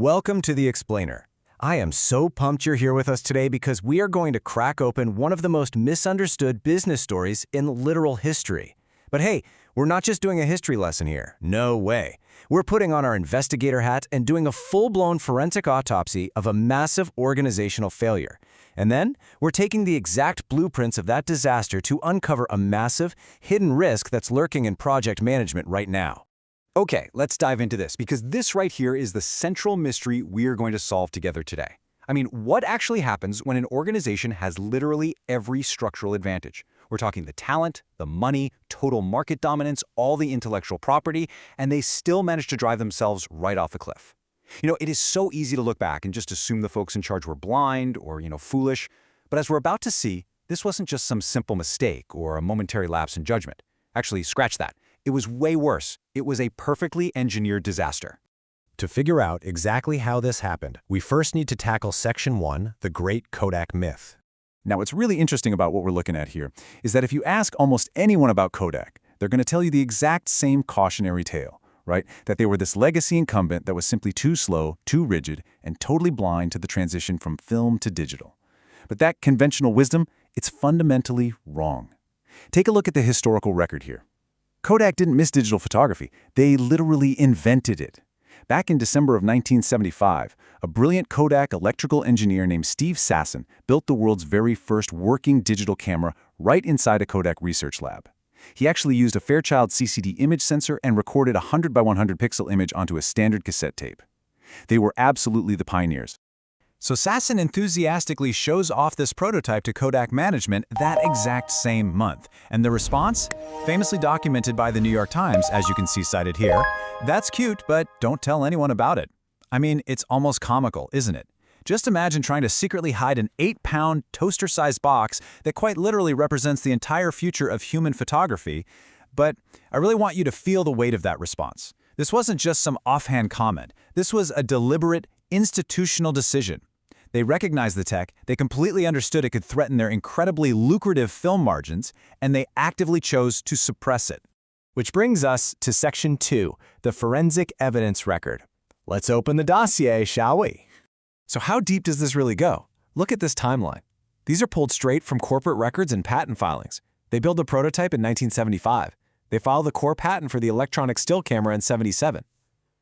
Welcome to The Explainer. I am so pumped you're here with us today because we are going to crack open one of the most misunderstood business stories in literal history. But hey, we're not just doing a history lesson here. No way. We're putting on our investigator hat and doing a full-blown forensic autopsy of a massive organizational failure. And then, we're taking the exact blueprints of that disaster to uncover a massive, hidden risk that's lurking in project management right now. Okay, let's dive into this, because this right here is the central mystery we're going to solve together today. I mean, what actually happens when an organization has literally every structural advantage? We're talking the talent, the money, total market dominance, all the intellectual property, and they still manage to drive themselves right off a cliff. It is so easy to look back and just assume the folks in charge were blind or, foolish. But as we're about to see, this wasn't just some simple mistake or a momentary lapse in judgment. Actually, scratch that. It was way worse. It was a perfectly engineered disaster. To figure out exactly how this happened, we first need to tackle Section 1, the Great Kodak Myth. Now, what's really interesting about what we're looking at here is that if you ask almost anyone about Kodak, they're going to tell you the exact same cautionary tale, right? That they were this legacy incumbent that was simply too slow, too rigid, and totally blind to the transition from film to digital. But that conventional wisdom, it's fundamentally wrong. Take a look at the historical record here. Kodak didn't miss digital photography. They literally invented it. Back in December of 1975, a brilliant Kodak electrical engineer named Steve Sasson built the world's very first working digital camera right inside a Kodak research lab. He actually used a Fairchild CCD image sensor and recorded a 100 by 100 pixel image onto a standard cassette tape. They were absolutely the pioneers. So Sasson enthusiastically shows off this prototype to Kodak management that exact same month. And the response? Famously documented by the New York Times, as you can see cited here. That's cute, but don't tell anyone about it. I mean, it's almost comical, isn't it? Just imagine trying to secretly hide an 8-pound toaster-sized box that quite literally represents the entire future of human photography. But I really want you to feel the weight of that response. This wasn't just some offhand comment. This was a deliberate, institutional decision. They recognized the tech, they completely understood it could threaten their incredibly lucrative film margins, and they actively chose to suppress it. Which brings us to Section 2, the forensic evidence record. Let's open the dossier, shall we? So how deep does this really go? Look at this timeline. These are pulled straight from corporate records and patent filings. They built a prototype in 1975. They filed the core patent for the electronic still camera in 1977.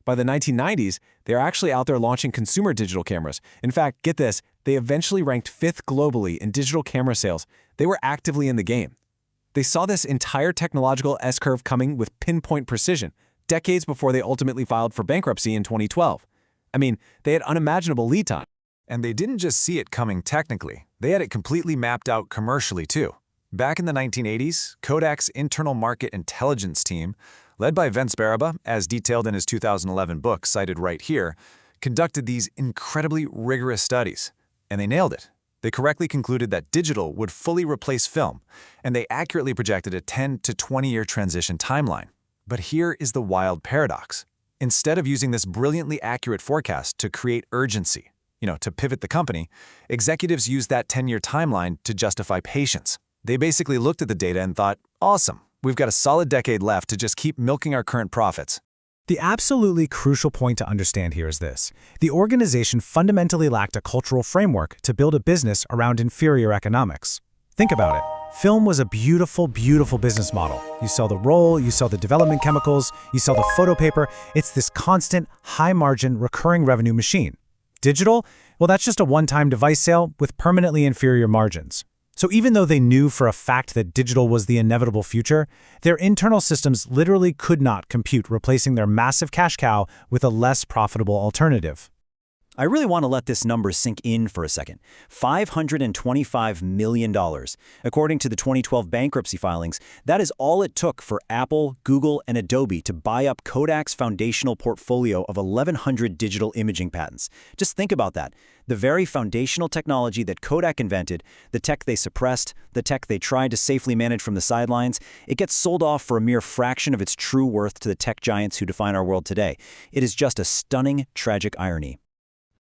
By the 1990s, they are actually out there launching consumer digital cameras. In fact, get this, they eventually ranked 5th globally in digital camera sales. They were actively in the game. They saw this entire technological S-curve coming with pinpoint precision, decades before they ultimately filed for bankruptcy in 2012. I mean, they had unimaginable lead time. And they didn't just see it coming technically, they had it completely mapped out commercially too. Back in the 1980s, Kodak's internal market intelligence team, led by Vince Baraba, as detailed in his 2011 book cited right here, conducted these incredibly rigorous studies. And they nailed it. They correctly concluded that digital would fully replace film, and they accurately projected a 10 to 20-year transition timeline. But here is the wild paradox. Instead of using this brilliantly accurate forecast to create urgency, to pivot the company, executives used that 10-year timeline to justify patience. They basically looked at the data and thought, awesome, we've got a solid decade left to just keep milking our current profits. The absolutely crucial point to understand here is this. The organization fundamentally lacked a cultural framework to build a business around inferior economics. Think about it. Film was a beautiful, beautiful business model. You sell the roll, you sell the development chemicals, you sell the photo paper. It's this constant, high-margin, recurring revenue machine. Digital? Well, that's just a one-time device sale with permanently inferior margins. So even though they knew for a fact that digital was the inevitable future, their internal systems literally could not compute replacing their massive cash cow with a less profitable alternative. I really want to let this number sink in for a second. $525 million. According to the 2012 bankruptcy filings, that is all it took for Apple, Google, and Adobe to buy up Kodak's foundational portfolio of 1,100 digital imaging patents. Just think about that. The very foundational technology that Kodak invented, the tech they suppressed, the tech they tried to safely manage from the sidelines, it gets sold off for a mere fraction of its true worth to the tech giants who define our world today. It is just a stunning, tragic irony.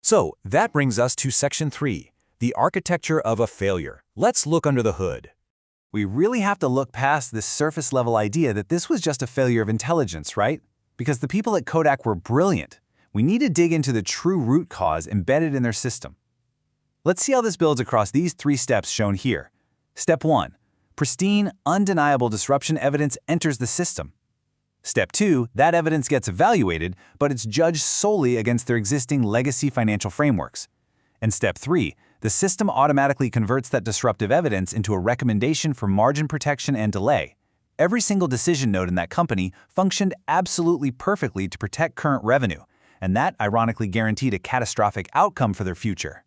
So that brings us to Section 3, the architecture of a failure. Let's look under the hood. We really have to look past this surface-level idea that this was just a failure of intelligence, right? Because the people at Kodak were brilliant. We need to dig into the true root cause embedded in their system. Let's see how this builds across these 3 steps shown here. Step 1. Pristine, undeniable disruption evidence enters the system. Step 2. That evidence gets evaluated, but it's judged solely against their existing legacy financial frameworks. And Step 3. The system automatically converts that disruptive evidence into a recommendation for margin protection and delay. Every single decision node in that company functioned absolutely perfectly to protect current revenue, and that ironically guaranteed a catastrophic outcome for their future.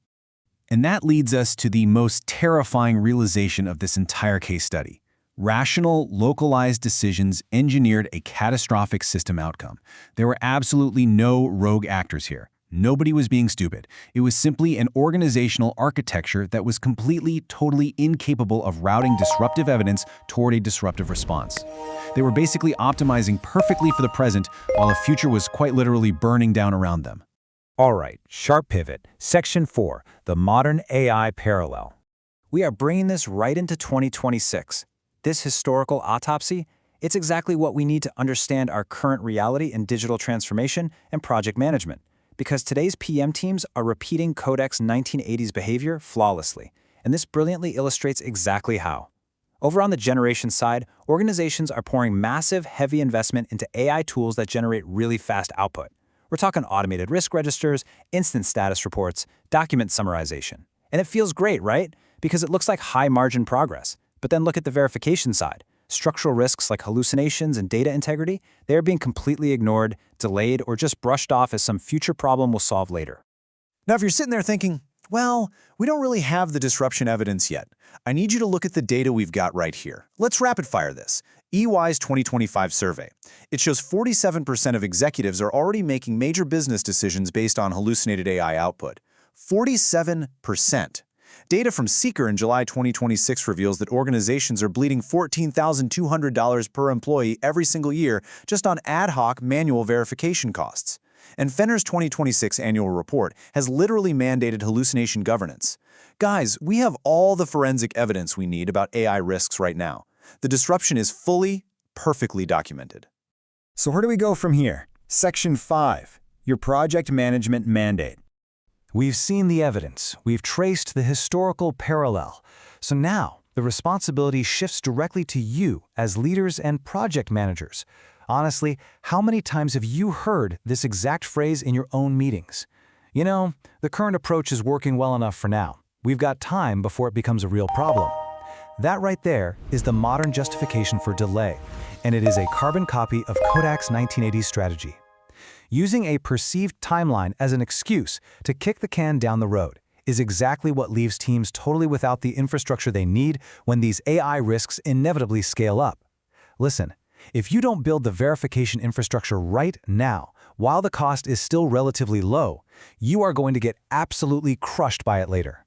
And that leads us to the most terrifying realization of this entire case study. Rational, localized decisions engineered a catastrophic system outcome. There were absolutely no rogue actors here. Nobody was being stupid. It was simply an organizational architecture that was completely, totally incapable of routing disruptive evidence toward a disruptive response. They were basically optimizing perfectly for the present while the future was quite literally burning down around them. All right, sharp pivot. Section 4, the modern AI parallel. We are bringing this right into 2026. This historical autopsy, it's exactly what we need to understand our current reality in digital transformation and project management. Because today's PM teams are repeating Kodak's 1980s behavior flawlessly, and this brilliantly illustrates exactly how. Over on the generation side, organizations are pouring massive, heavy investment into AI tools that generate really fast output. We're talking automated risk registers, instant status reports, document summarization. And it feels great, right? Because it looks like high-margin progress. But then look at the verification side. Structural risks like hallucinations and data integrity, they are being completely ignored, delayed, or just brushed off as some future problem we'll solve later. Now, if you're sitting there thinking, well, we don't really have the disruption evidence yet, I need you to look at the data we've got right here. Let's rapid fire this. EY's 2025 survey. It shows 47% of executives are already making major business decisions based on hallucinated AI output. 47%. Data from Seeker in July 2026 reveals that organizations are bleeding $14,200 per employee every single year just on ad hoc manual verification costs. And Fenner's 2026 annual report has literally mandated hallucination governance. Guys, we have all the forensic evidence we need about AI risks right now. The disruption is fully, perfectly documented. So where do we go from here? Section 5, your project management mandate. We've seen the evidence. We've traced the historical parallel. So now, the responsibility shifts directly to you as leaders and project managers. Honestly, how many times have you heard this exact phrase in your own meetings? You know, the current approach is working well enough for now. We've got time before it becomes a real problem. That right there is the modern justification for delay, and it is a carbon copy of Kodak's 1980s strategy. Using a perceived timeline as an excuse to kick the can down the road is exactly what leaves teams totally without the infrastructure they need when these AI risks inevitably scale up. Listen, if you don't build the verification infrastructure right now, while the cost is still relatively low, you are going to get absolutely crushed by it later.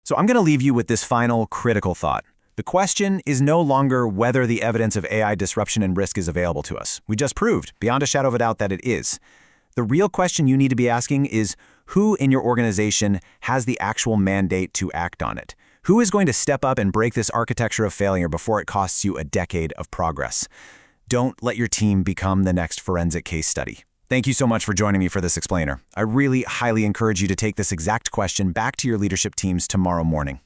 So I'm going to leave you with this final critical thought. The question is no longer whether the evidence of AI disruption and risk is available to us. We just proved, beyond a shadow of a doubt, that it is. The real question you need to be asking is who in your organization has the actual mandate to act on it? Who is going to step up and break this architecture of failure before it costs you a decade of progress? Don't let your team become the next forensic case study. Thank you so much for joining me for this explainer. I really highly encourage you to take this exact question back to your leadership teams tomorrow morning.